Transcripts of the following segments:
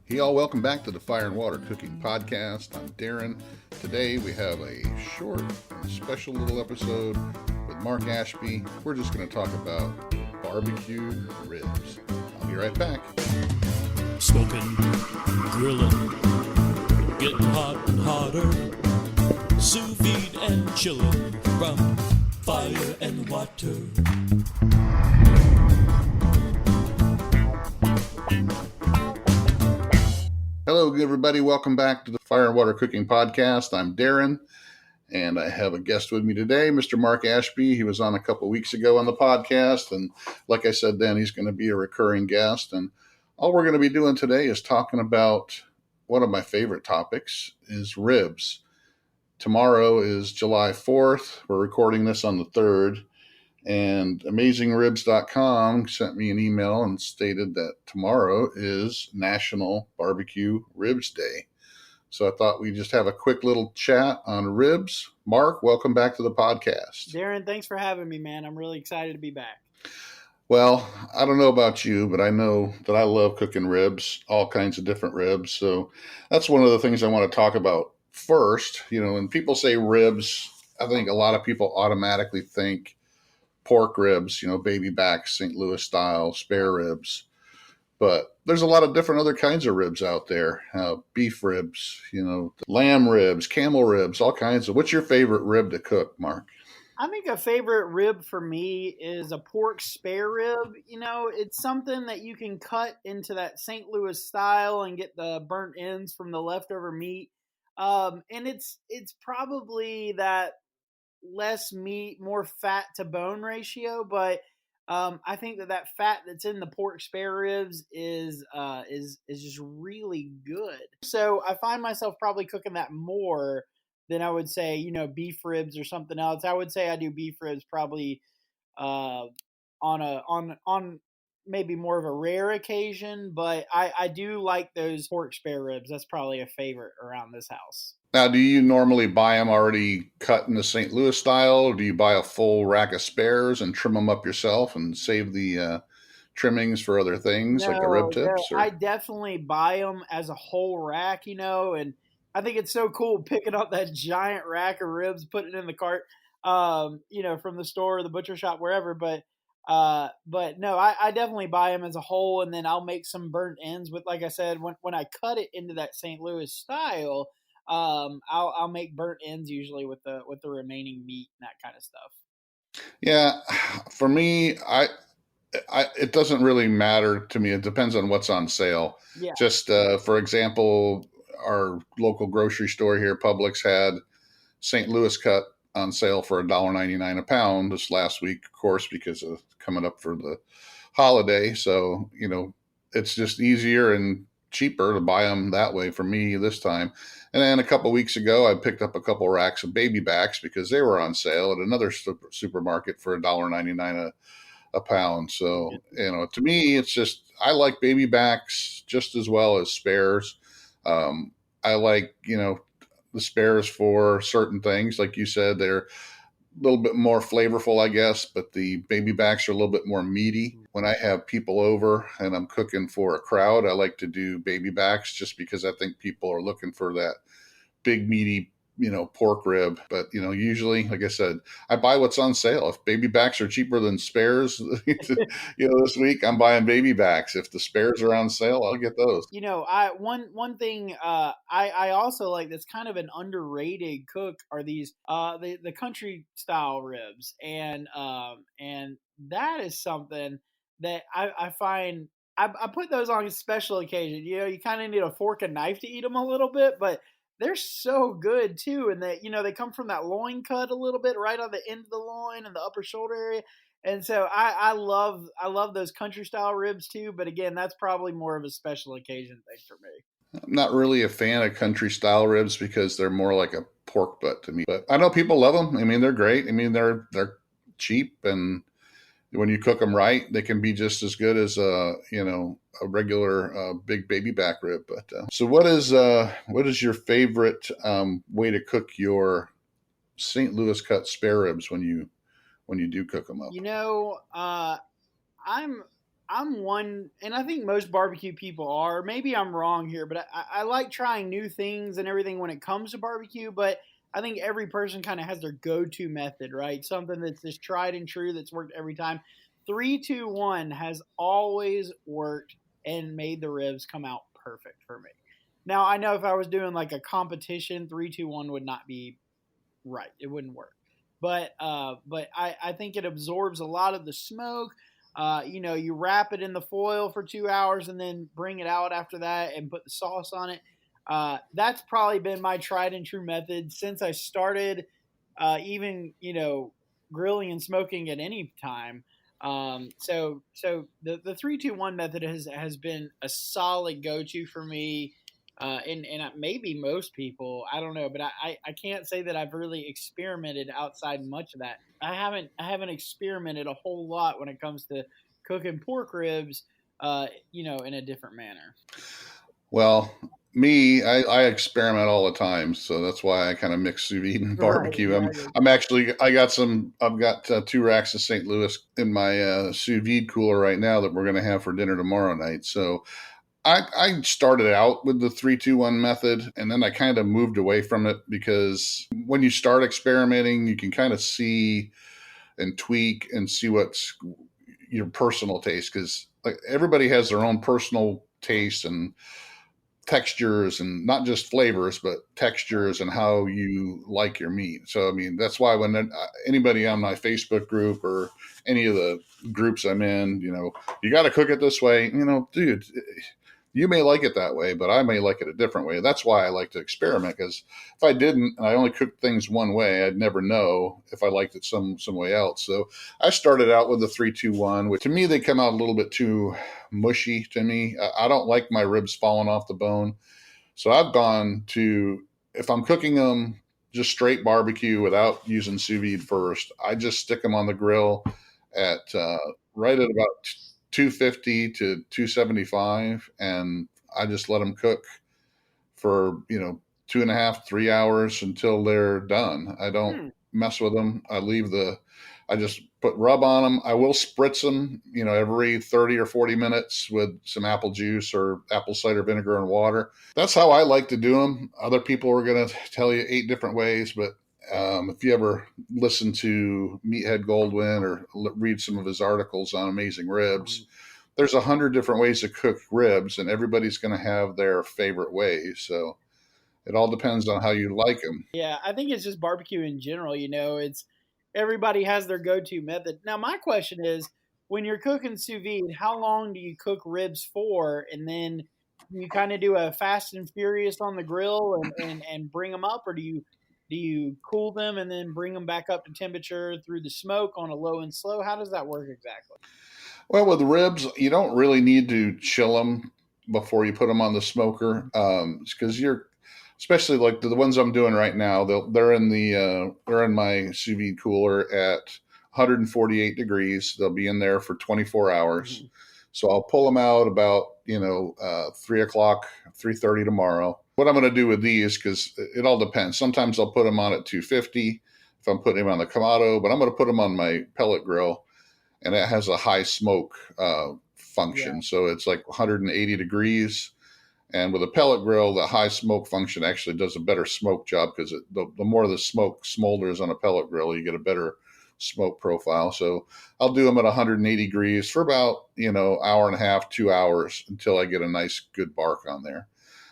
Hey all, welcome back to the Fire and Water Cooking Podcast. I'm Darren. Today we have a short and special little episode with Mark Ashby. We're just going to talk about barbecue ribs. I'll be right back. Smoking, grilling, getting hot and hotter, sous vide and chilling from fire and water. Hello everybody, welcome back to the Fire and Water Cooking Podcast. I'm Darren, and I have a guest with me today, Mr. Mark Ashby. He was on a couple weeks ago on the podcast, and like I said then, he's going to be a recurring guest. And all we're going to be doing today is talking about one of my favorite topics, is ribs. Tomorrow is July 4th. We're recording this on the 3rd. And AmazingRibs.com sent me an email and stated that tomorrow is National Barbecue Ribs Day. So I thought we'd just have a quick little chat on ribs. Mark, welcome back to the podcast. Darren, thanks for having me, man. I'm really excited to be back. Well, I don't know about you, but I know that I love cooking ribs, all kinds of different ribs. So that's one of the things I want to talk about first. You know, when people say ribs, I think a lot of people automatically think pork ribs, you know, baby back, St. Louis style, spare ribs. But there's a lot of different other kinds of ribs out there. Beef ribs, you know, lamb ribs, camel ribs, all kinds of. What's your favorite rib to cook, Mark? I think a favorite rib for me is a pork spare rib. You know, it's something that you can cut into that St. Louis style and get the burnt ends from the leftover meat. And it's probably that less meat, more fat to bone ratio, but I think that fat that's in the pork spare ribs is just really good. So I find myself probably cooking that more than I would say, you know, beef ribs or something else. I would say I do beef ribs probably on maybe more of a rare occasion, but I do like those pork spare ribs. That's probably a favorite around this house. Now, do you normally buy them already cut in the St. Louis style, or do you buy a full rack of spares and trim them up yourself and save the trimmings for other things like the rib tips? I definitely buy them as a whole rack, you know, and I think it's so cool picking up that giant rack of ribs, putting it in the cart, you know, from the store or the butcher shop, wherever. But no, I definitely buy them as a whole, and then I'll make some burnt ends with, like I said, when I cut it into that St. Louis style. I'll make burnt ends usually with the remaining meat and that kind of stuff. Yeah, for me, it doesn't really matter to me. It depends on what's on sale. Yeah. Just for example, our local grocery store here, Publix, had St. Louis cut on sale for $1.99 a pound this last week, of course, because of coming up for the holiday. So, you know, it's just easier and cheaper to buy them that way for me this time. And then a couple of weeks ago, I picked up a couple racks of baby backs because they were on sale at another supermarket for $1.99 a pound. So, you know, to me, it's just, I like baby backs just as well as spares. I like, you know, the spares for certain things. Like you said, they're a little bit more flavorful, I guess, but the baby backs are a little bit more meaty. When I have people over and I'm cooking for a crowd, I like to do baby backs just because I think people are looking for that big meaty, you know, pork rib. But, you know, usually, like I said, I buy what's on sale. If baby backs are cheaper than spares, you know, this week I'm buying baby backs. If the spares are on sale, I'll get those. You know, one thing I also like that's kind of an underrated cook are these the country style ribs, and that is something that I find I put those on a special occasion. You know, you kind of need a fork and knife to eat them a little bit, but they're so good too. And that, you know, they come from that loin cut a little bit right on the end of the loin and the upper shoulder area. And so I love those country style ribs too. But again, that's probably more of a special occasion thing for me. I'm not really a fan of country style ribs because they're more like a pork butt to me. But I know people love them. I mean, they're great. I mean, they're cheap, and when you cook them right, they can be just as good as you know, a regular big baby back rib. But so what is your favorite way to cook your St. Louis cut spare ribs when you do cook them up? You know, I'm I'm one, and I think most barbecue people are. Maybe I'm wrong here, but I like trying new things and everything when it comes to barbecue. But I think every person kind of has their go-to method, right? Something that's just tried and true that's worked every time. 3-2-1 has always worked and made the ribs come out perfect for me. Now I know if I was doing like a competition, 3-2-1 would not be right. It wouldn't work. But I think it absorbs a lot of the smoke. You wrap it in the foil for 2 hours and then bring it out after that and put the sauce on it. That's probably been my tried and true method since I started, even grilling and smoking at any time. So the 3-2-1 method has been a solid go to for me. And maybe most people, I don't know, but I can't say that I've really experimented outside much of that. I haven't experimented a whole lot when it comes to cooking pork ribs, in a different manner. Well, me, I experiment all the time, so that's why I kind of mix sous vide and Right, barbecue. exactly. I'm actually I've got 2 racks of St. Louis in my sous vide cooler right now that we're going to have for dinner tomorrow night. So I started out with the 3-2-1 method, and then I kind of moved away from it because when you start experimenting, you can kind of see and tweak and see what's your personal taste, because like everybody has their own personal taste and textures, and not just flavors but textures and how you like your meat. So I mean, that's why when anybody on my Facebook group or any of the groups I'm in, you got to cook it this way, dude, you may like it that way, but I may like it a different way. That's why I like to experiment, because if I didn't and I only cooked things one way, I'd never know if I liked it some way else. So I started out with the 3-2-1, which to me, they come out a little bit too mushy to me. I don't like my ribs falling off the bone. So I've gone to, if I'm cooking them just straight barbecue without using sous vide first, I just stick them on the grill at right at about 250 to 275, and I just let them cook for 2.5-3 hours until they're done. I don't Hmm. mess with them. I just put rub on them. I will spritz them every 30 or 40 minutes with some apple juice or apple cider vinegar and water. That's how I like to do them. Other people are going to tell you 8 different ways, but if you ever listen to Meathead Goldwyn or read some of his articles on Amazing Ribs, there's 100 different ways to cook ribs, and everybody's going to have their favorite ways. So it all depends on how you like them. Yeah, I think it's just barbecue in general. It's everybody has their go-to method. Now, my question is, when you're cooking sous vide, how long do you cook ribs for, and then you kind of do a fast and furious on the grill and bring them up, or do you cool them and then bring them back up to temperature through the smoke on a low and slow? How does that work exactly? Well, with ribs, you don't really need to chill them before you put them on the smoker, because especially like the ones I'm doing right now, they're in my sous vide cooler at 148 degrees. They'll be in there for 24 hours. Mhm. So I'll pull them out about 3 o'clock, 3:30 tomorrow. What I'm going to do with these, because it all depends. Sometimes I'll put them on at 250 if I'm putting them on the Kamado, but I'm going to put them on my pellet grill, and it has a high smoke function. Yeah. So it's like 180 degrees. And with a pellet grill, the high smoke function actually does a better smoke job, because the more the smoke smolders on a pellet grill, you get a better smoke profile. So I'll do them at 180 degrees for about, hour and a half, 2 hours, until I get a nice good bark on there.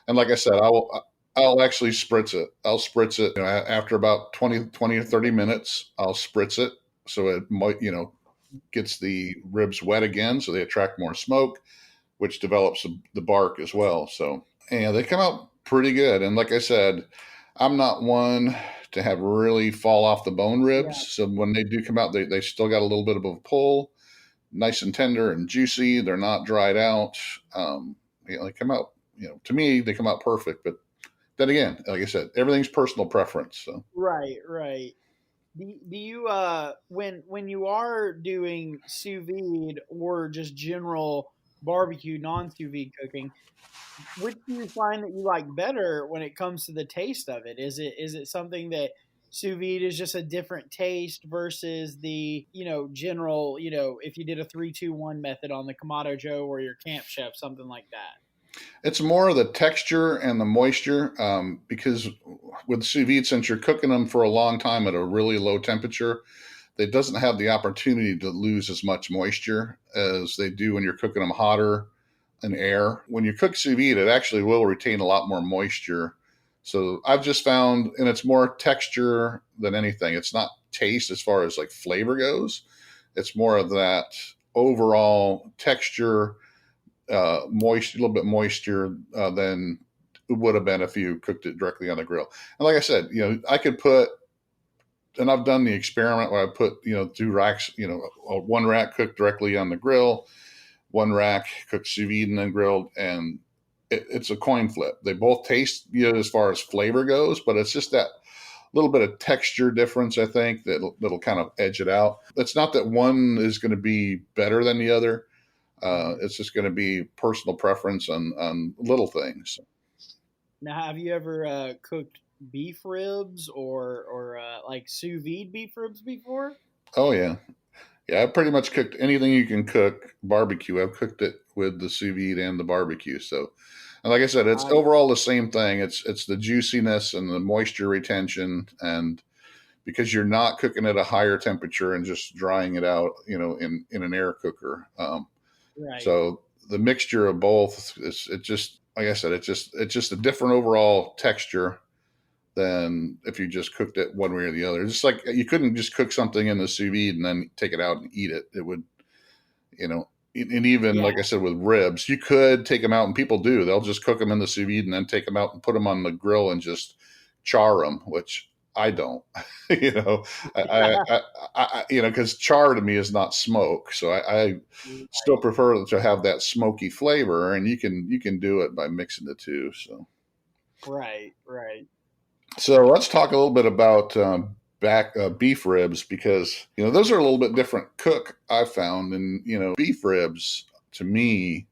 And like I said, I'll actually spritz it. I'll spritz it after about 20 or 30 minutes. I'll spritz it so it might, gets the ribs wet again, so they attract more smoke, which develops the bark as well. So, yeah, they come out pretty good. And like I said, I'm not one to have really fall off the bone Yeah. ribs. So when they do come out, they still got a little bit of a pull, nice and tender and juicy. They're not dried out. They come out, to me, they come out perfect. But then again, like I said, everything's personal preference. So. Right, right. Do you when you are doing sous vide or just general barbecue non sous vide cooking, which do you find that you like better when it comes to the taste of it? Is it something that sous vide is just a different taste versus the, general, if you did a 3-2-1 method on the Kamado Joe or your Camp Chef, something like that. It's more of the texture and the moisture, because with sous vide, since you're cooking them for a long time at a really low temperature, it doesn't have the opportunity to lose as much moisture as they do when you're cooking them hotter in air. When you cook sous vide, it actually will retain a lot more moisture. So I've just found, and it's more texture than anything. It's not taste as far as like flavor goes. It's more of that overall texture, moisture, a little bit moisture than it would have been if you cooked it directly on the grill. And like I said, I could put, and I've done the experiment where I put, 2 racks, one rack cooked directly on the grill, one rack cooked sous vide and then grilled, and it's a coin flip. They both taste good as far as flavor goes, but it's just that little bit of texture difference, I think, that'll kind of edge it out. It's not that one is going to be better than the other. It's just going to be personal preference on little things. Now, have you ever cooked beef ribs or like sous vide beef ribs before? Oh yeah, yeah. I've pretty much cooked anything you can cook barbecue. I've cooked it with the sous vide and the barbecue. So, and like I said, it's overall the same thing. It's the juiciness and the moisture retention, and because you're not cooking at a higher temperature and just drying it out, in an air cooker. Right. So the mixture of both is, it just, like I said, it's just a different overall texture than if you just cooked it one way or the other. It's just like you couldn't just cook something in the sous vide and then take it out and eat it. It would, and even like I said, with ribs, you could take them out, and people do. They'll just cook them in the sous vide and then take them out and put them on the grill and just char them, which I don't, because char to me is not smoke. So I still prefer to have that smoky flavor, and you can do it by mixing the two. So, right. So let's talk a little bit about beef ribs, because those are a little bit different cook, I found, and beef ribs to me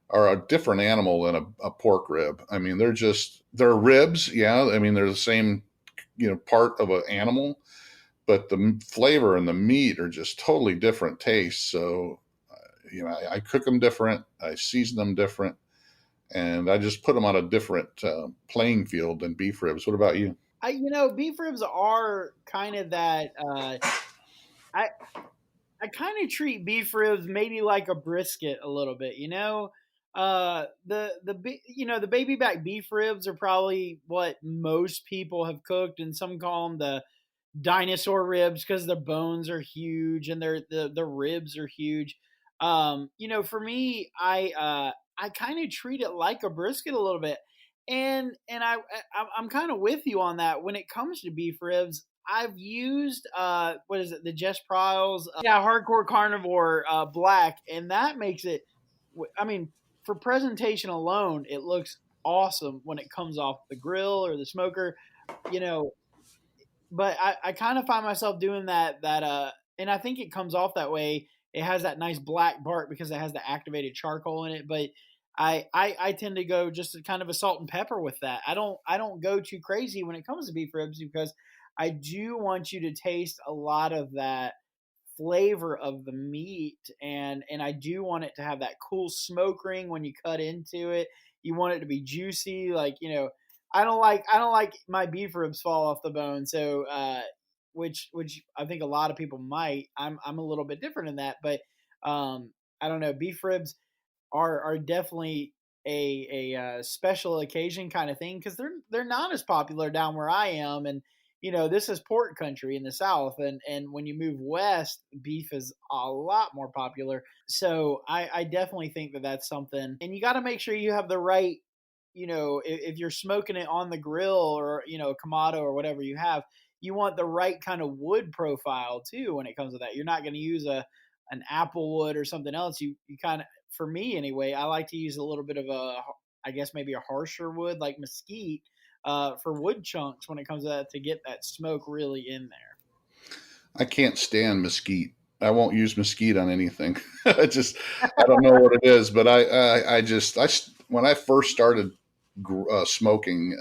are a different animal than a pork rib. I mean, they're ribs, yeah. I mean, they're the same part of an animal, but the flavor and the meat are just totally different tastes. So, I cook them different, I season them different, and I just put them on a different playing field than beef ribs. What about you? Beef ribs are kind of that. I kind of treat beef ribs maybe like a brisket a little bit. The baby back beef ribs are probably what most people have cooked, and some call them the dinosaur ribs because the bones are huge and the ribs are huge. For me, I kind of treat it like a brisket a little bit, and I'm kind of with you on that. When it comes to beef ribs, I've used what is it, the Jess Pryles, Hardcore Carnivore Black, and that makes it. I mean, for presentation alone, it looks awesome when it comes off the grill or the smoker, But I kind of find myself doing that, and I think it comes off that way. It has that nice black bark because it has the activated charcoal in it, but I tend to go just kind of a salt and pepper with that. I don't go too crazy when it comes to beef ribs because I do want you to taste a lot of that flavor of the meat, and I do want it to have that cool smoke ring when you cut into it. You want it to be juicy, I don't like my beef ribs fall off the bone. So which I think a lot of people might. I'm a little bit different in that, but I don't know. Beef ribs are definitely a special occasion kind of thing because they're not as popular down where I am, and this is pork country in the South, and when you move west, beef is a lot more popular. So I definitely think that that's something, and you got to make sure you have the right. If you're smoking it on the grill or Kamado or whatever you have, you want the right kind of wood profile too when it comes to that. You're not going to use an apple wood or something else. You kind of, for me anyway, I like to use a little bit of I guess maybe a harsher wood like mesquite for wood chunks when it comes to that to get that smoke really in there. I can't stand mesquite. I won't use mesquite on anything. I don't know what it is, but I when I first started smoking,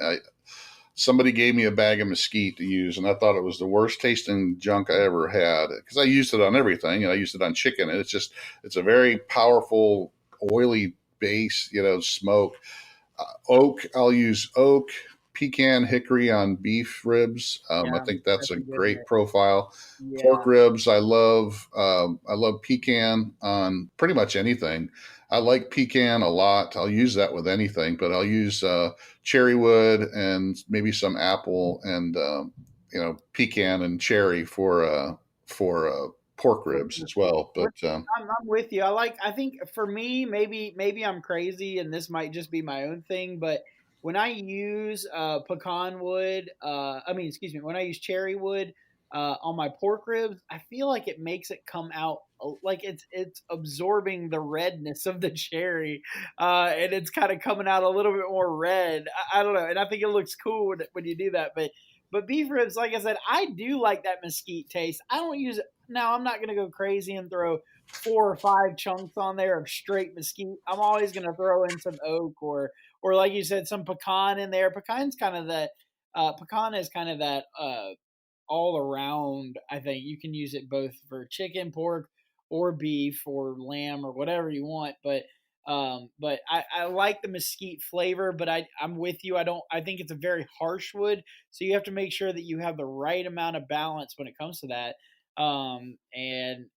somebody gave me a bag of mesquite to use, and I thought it was the worst tasting junk I ever had because I used it on everything. I used it on chicken, and it's a very powerful, oily base, smoke. Oak, I'll use oak, pecan, hickory on beef ribs. I Yeah, think that's that's a a good great mix. profile. Yeah. Pork ribs, I love. I love pecan on pretty much anything. I like pecan a lot. I'll use that with anything, but I'll use cherry wood and maybe some apple and pecan and cherry for pork ribs as well. But I'm with you. I think for me, maybe I'm crazy and this might just be my own thing, but when I use pecan wood, excuse me, when I use cherry wood on my pork ribs, I feel like it makes it come out like it's absorbing the redness of the cherry, and it's kind of coming out a little bit more red. I don't know, and I think it looks cool when you do that, but beef ribs, like I said, I do like that mesquite taste. I don't use it now. I'm not going to go crazy and throw 4 or 5 chunks on there of straight mesquite. I'm always going to throw in some oak or like you said, some pecan in there. Pecan is kind of that all around. I think you can use it both for chicken, pork, or beef or lamb or whatever you want. But I like the mesquite flavor. But I'm with you. I think it's a very harsh wood, so you have to make sure that you have the right amount of balance when it comes to that. And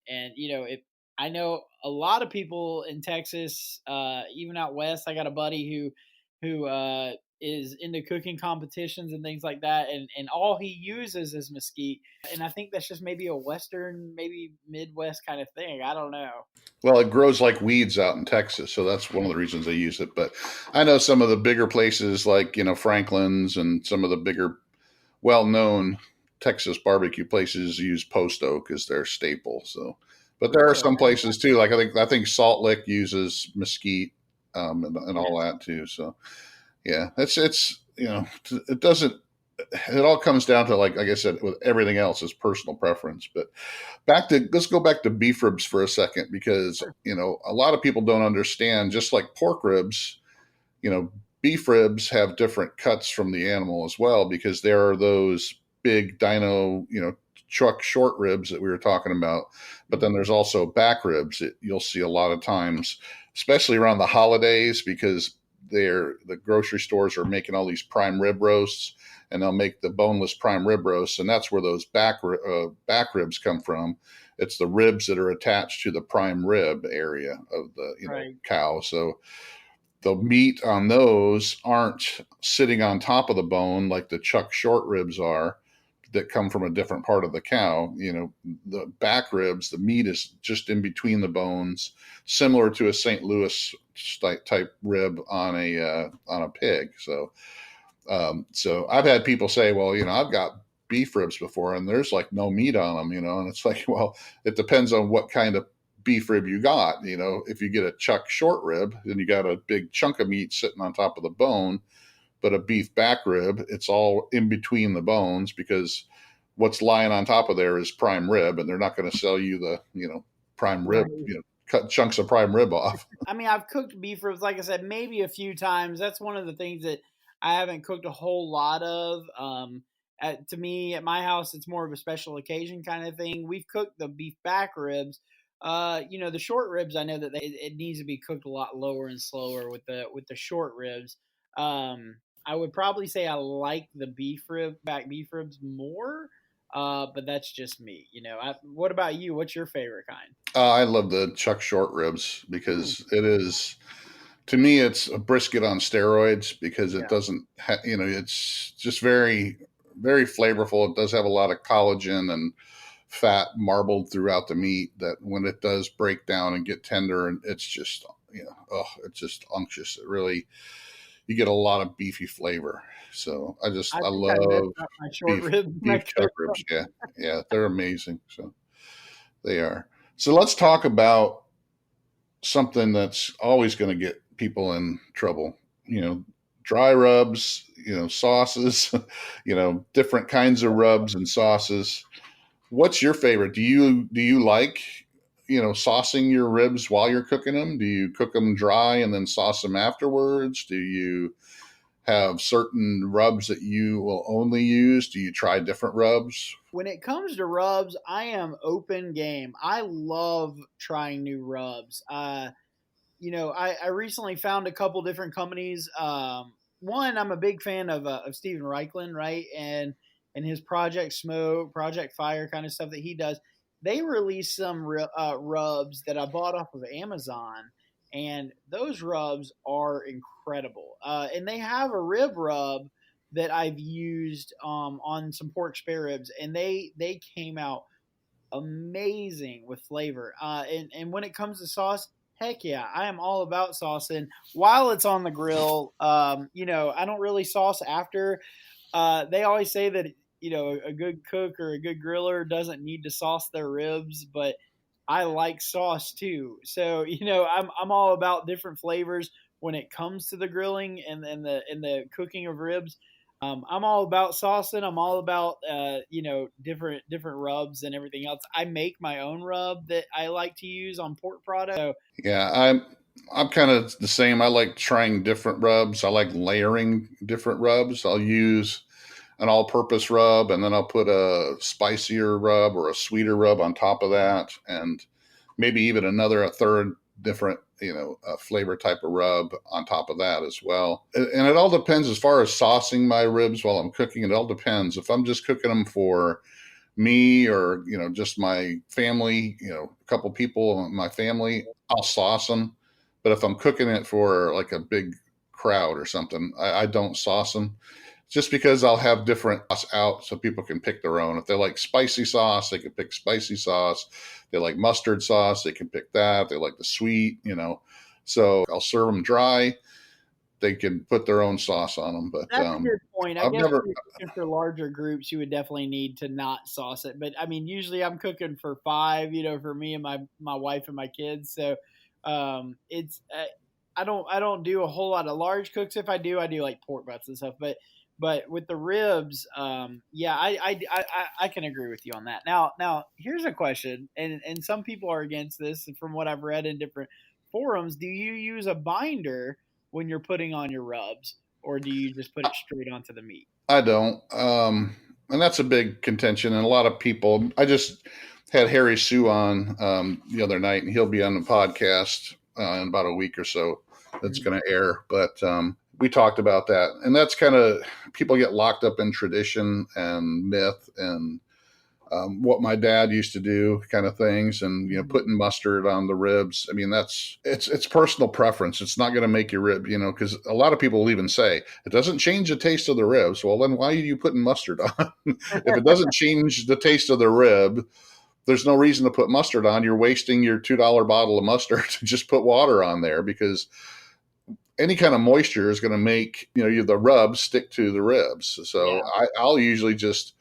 if I know a lot of people in Texas, even out west. I got a buddy who is into cooking competitions and things like that, and all he uses is mesquite. And I think that's just maybe a Western, maybe Midwest kind of thing. I don't know. well, it grows like weeds out in Texas, so that's one of the reasons they use it. But I know some of the bigger places like Franklin's and some of the bigger, well-known Texas barbecue places use post oak as their staple. So, but there are Really, some places too. Like I think Salt Lick uses mesquite and yeah, all that too. So yeah, it's it doesn't. It all comes down to like I said with everything else is personal preference. But let's go back to beef ribs for a second because a lot of people don't understand. Just like pork ribs, you know, beef ribs have different cuts from the animal as well because there are those big dino, chuck short ribs that we were talking about. But then there's also back ribs that you'll see a lot of times, especially around the holidays because the grocery stores are making all these prime rib roasts and they'll make the boneless prime rib roasts. And that's where those back ribs come from. It's the ribs that are attached to the prime rib area of the, right. cow. So the meat on those aren't sitting on top of the bone like the chuck short ribs are that come from a different part of the cow. The back ribs, the meat is just in between the bones, similar to a St. Louis type rib on a pig. So I've had people say, well, I've got beef ribs before and there's like no meat on them, and it's like, well, it depends on what kind of beef rib you got. If you get a chuck short rib, then you got a big chunk of meat sitting on top of the bone. But a beef back rib, it's all in between the bones because what's lying on top of there is prime rib, and they're not going to sell you the prime rib, Right. cut chunks of prime rib off. I mean, I've cooked beef ribs, like I said, maybe a few times. That's one of the things that I haven't cooked a whole lot of. To me, at my house, it's more of a special occasion kind of thing. We've cooked the beef back ribs. The short ribs, I know that it needs to be cooked a lot lower and slower with the short ribs. I would probably say I like the back beef ribs more. But that's just me. What about you? What's your favorite kind? I love the chuck short ribs Mm, because it is, to me, it's a brisket on steroids because it yeah. doesn't, it's just very, very flavorful. It does have a lot of collagen and fat marbled throughout the meat that when it does break down and get tender, and it's just, it's just unctuous. It really, you get a lot of beefy flavor. So I I think I messed love up my short beef, ribs when I beef chuck cooked ribs. them. Yeah. Yeah. They're amazing. So they are. So let's talk about something that's always going to get people in trouble. Dry rubs, sauces, different kinds of rubs and sauces. What's your favorite? Do you like, saucing your ribs while you're cooking them? Do you cook them dry and then sauce them afterwards? Do you have certain rubs that you will only use? Do you try different rubs? When it comes to rubs, I am open game. I love trying new rubs. I recently found a couple different companies. One, I'm a big fan of Steven Reichland, right, and his Project Smoke, Project Fire kind of stuff that he does. They release some rubs that I bought off of Amazon, and those rubs are incredible. And they have a rib rub that I've used on some pork spare ribs, and they came out amazing with flavor. And when it comes to sauce, heck yeah, I am all about sauce. And while it's on the grill, I don't really sauce after. They always say that a good cook or a good griller doesn't need to sauce their ribs, but I like sauce too. So I'm all about different flavors when it comes to the grilling and the cooking of ribs. I'm all about saucing. I'm all about different rubs and everything else. I make my own rub that I like to use on pork products. So Yeah, I'm kind of the same. I like trying different rubs. I like layering different rubs. I'll use an all-purpose rub, and then I'll put a spicier rub or a sweeter rub on top of that, and maybe even a third different flavor type of rub on top of that as well. And it all depends as far as saucing my ribs while I'm cooking. It all depends. If I'm just cooking them for me or just my family, a couple people in my family, I'll sauce them. But if I'm cooking it for like a big crowd or something, I don't sauce them, just because I'll have different sauce out so people can pick their own. If they like spicy sauce, they can pick spicy sauce. They like mustard sauce, they can pick that. They like the sweet, So I'll serve them dry. They can put their own sauce on them. But that's a good point. I I've guess never. for larger groups, you would definitely need to not sauce it. But I mean, usually I'm cooking for 5, for me and my wife and my kids. So it's I don't do a whole lot of large cooks. If I do like pork butts and stuff. But with the ribs, yeah, I can agree with you on that. Now here's a question, and some people are against this. From what I've read in different forums, do you use a binder when you're putting on your rubs, or do you just put it straight onto the meat? I don't. And that's a big contention. And a lot of people, I just had Harry Sue on the other night, and he'll be on the podcast in about a week or so. That's going to air. But we talked about that. And that's kind of, people get locked up in tradition and myth and what my dad used to do kind of things, and putting mustard on the ribs. I mean, it's personal preference. It's not going to make your rib, because a lot of people will even say it doesn't change the taste of the ribs. Well, then why are you putting mustard on? If it doesn't change the taste of the rib, there's no reason to put mustard on. You're wasting your $2 bottle of mustard to just put water on there, because any kind of moisture is going to make the rub stick to the ribs. So yeah. I'll usually just,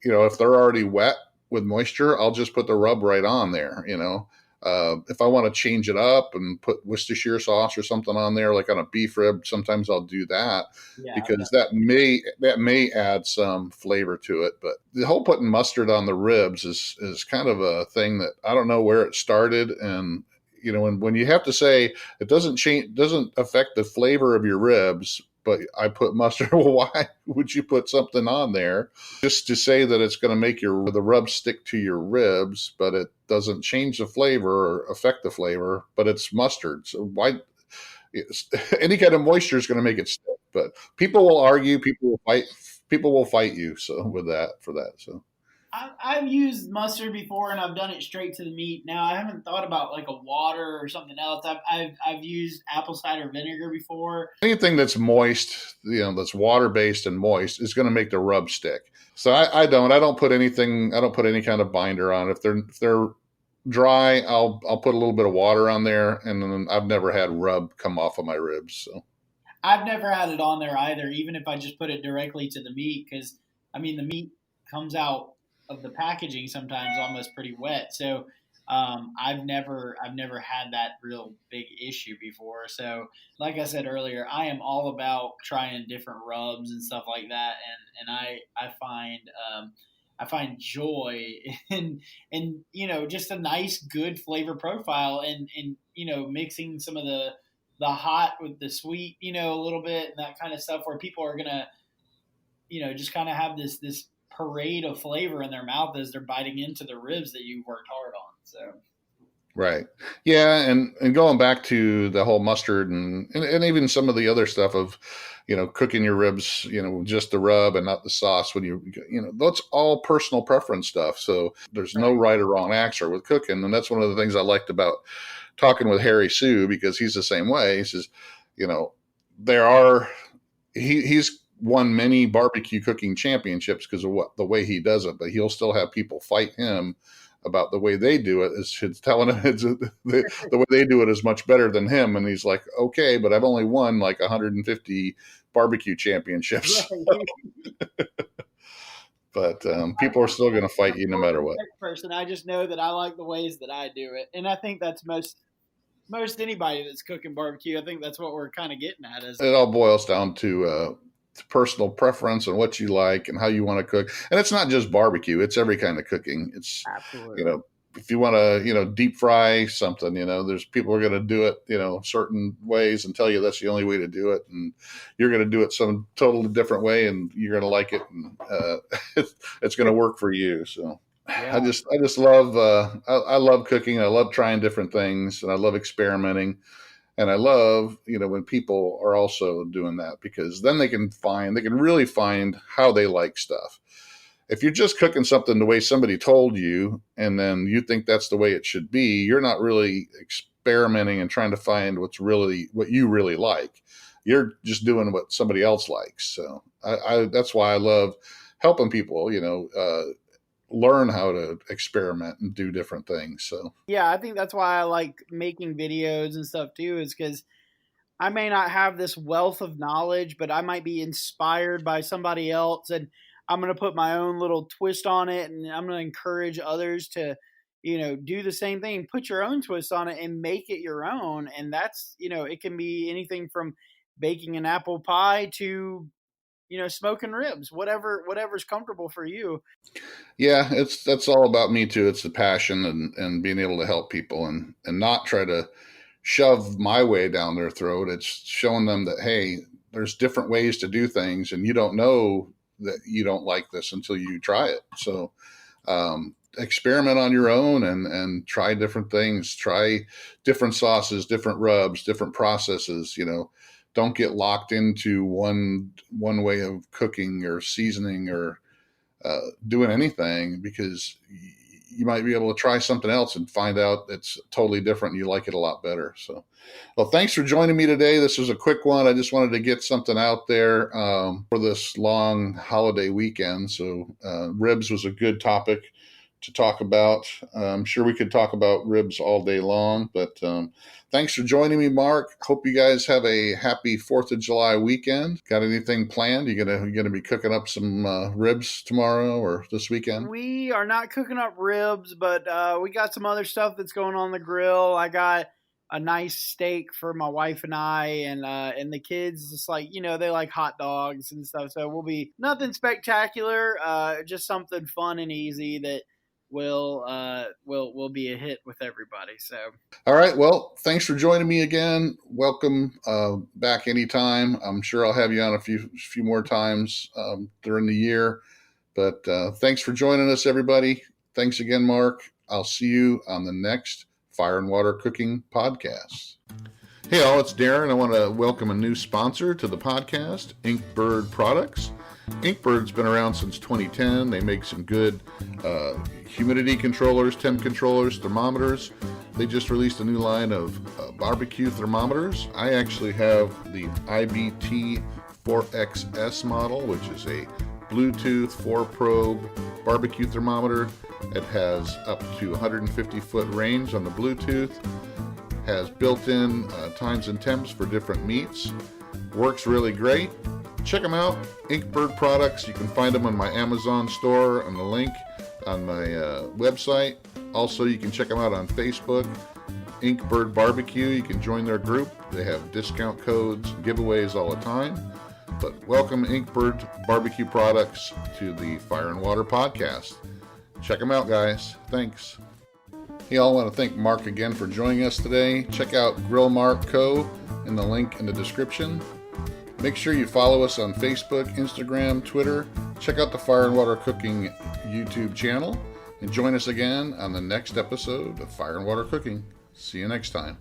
if they're already wet with moisture, I'll just put the rub right on there. If I want to change it up and put Worcestershire sauce or something on there, like on a beef rib, sometimes I'll do that because that may add some flavor to it. But the whole putting mustard on the ribs is kind of a thing that I don't know where it started. And when you have to say it doesn't affect the flavor of your ribs, but I put mustard. Well, why would you put something on there just to say that it's going to make the rub stick to your ribs, but it doesn't change the flavor or affect the flavor, but it's mustard. So why any kind of moisture is going to make it stick? But people will argue, people will fight you. So for that. So I've used mustard before, and I've done it straight to the meat. Now I haven't thought about like a water or something else. I've used apple cider vinegar before. Anything that's moist, that's water based and moist, is going to make the rub stick. So I don't put anything. I don't put any kind of binder on. If they're dry, I'll put a little bit of water on there, and then I've never had rub come off of my ribs. So I've never had it on there either, even if I just put it directly to the meat, because I mean the meat comes out of the packaging sometimes almost pretty wet. So I've never had that real big issue before. So like I said earlier, I am all about trying different rubs and stuff like that. And I find joy in just a nice, good flavor profile and mixing some of the the hot with the sweet, a little bit, and that kind of stuff, where people are gonna, just kind of have this parade of flavor in their mouth as they're biting into the ribs that you've worked hard on. So. Right. Yeah. And going back to the whole mustard and even some of the other stuff of, cooking your ribs, just the rub and not the sauce that's all personal preference stuff. So there's no right or wrong answer with cooking. And that's one of the things I liked about talking with Harry Sue, because he's the same way. He says, he's won many barbecue cooking championships because of the way he does it, but he'll still have people fight him about the way they do it. Is telling him the way they do it is much better than him. And he's like, okay, but I've only won like 150 barbecue championships. But people are still going to fight you no matter what. Person, I just know that I like the ways that I do it. And I think that's most anybody that's cooking barbecue. I think that's what we're kind of getting at. It all boils down to personal preference and what you like and how you want to cook. And it's not just barbecue, it's every kind of cooking. It's absolutely, if you want to, deep fry something, there's people are going to do it, certain ways and tell you that's the only way to do it. And you're going to do it some totally different way and you're going to like it. And it's going to work for you. So yeah. I just love, I love cooking. I love trying different things and I love experimenting. And I love, when people are also doing that, because then they can really find how they like stuff. If you're just cooking something the way somebody told you, and then you think that's the way it should be, you're not really experimenting and trying to find what you really like. You're just doing what somebody else likes. So that's why I love helping people, learn how to experiment and do different things. So yeah, I think that's why I like making videos and stuff too, is because I may not have this wealth of knowledge, but I might be inspired by somebody else, and I'm going to put my own little twist on it, and I'm going to encourage others to, do the same thing, put your own twist on it and make it your own. And that's, it can be anything from baking an apple pie to smoking ribs, whatever's comfortable for you. Yeah, that's all about me too. It's the passion and being able to help people and not try to shove my way down their throat. It's showing them that, hey, there's different ways to do things, and you don't know that you don't like this until you try it. So experiment on your own and try different things, try different sauces, different rubs, different processes, Don't get locked into one way of cooking or seasoning or doing anything, because you might be able to try something else and find out it's totally different and you like it a lot better. So, well, thanks for joining me today. This was a quick one. I just wanted to get something out there for this long holiday weekend. So ribs was a good topic to talk about. I'm sure we could talk about ribs all day long, but thanks for joining me, Mark. Hope you guys have a happy 4th of July weekend. Got anything planned? You gonna be cooking up some ribs tomorrow or this weekend? We are not cooking up ribs, but we got some other stuff that's going on the grill. I got a nice steak for my wife and I, and the kids. It's like, they like hot dogs and stuff. So we'll be nothing spectacular, just something fun and easy that will be a hit with everybody. So, all right. Well, thanks for joining me again. Welcome back anytime. I'm sure I'll have you on a few more times during the year. But thanks for joining us, everybody. Thanks again, Mark. I'll see you on the next Fire and Water Cooking Podcast. Hey all, it's Darren. I want to welcome a new sponsor to the podcast, Inkbird Products. Inkbird's been around since 2010. They make some good humidity controllers, temp controllers, thermometers. They just released a new line of barbecue thermometers. I actually have the IBT 4XS model, which is a Bluetooth 4-probe barbecue thermometer. It has up to 150-foot range on the Bluetooth. Has built-in times and temps for different meats. Works really great. Check them out, Inkbird Products. You can find them on my Amazon store and the link on my website. Also, you can check them out on Facebook, Inkbird Barbecue. You can join their group. They have discount codes, giveaways all the time. But welcome Inkbird Barbecue Products to the Fire and Water Podcast. Check them out, guys. Thanks. Hey, I want to thank Mark again for joining us today. Check out Grill Mark Co. in the link in the description. Make sure you follow us on Facebook, Instagram, Twitter. Check out the Fire and Water Cooking YouTube channel. And join us again on the next episode of Fire and Water Cooking. See you next time.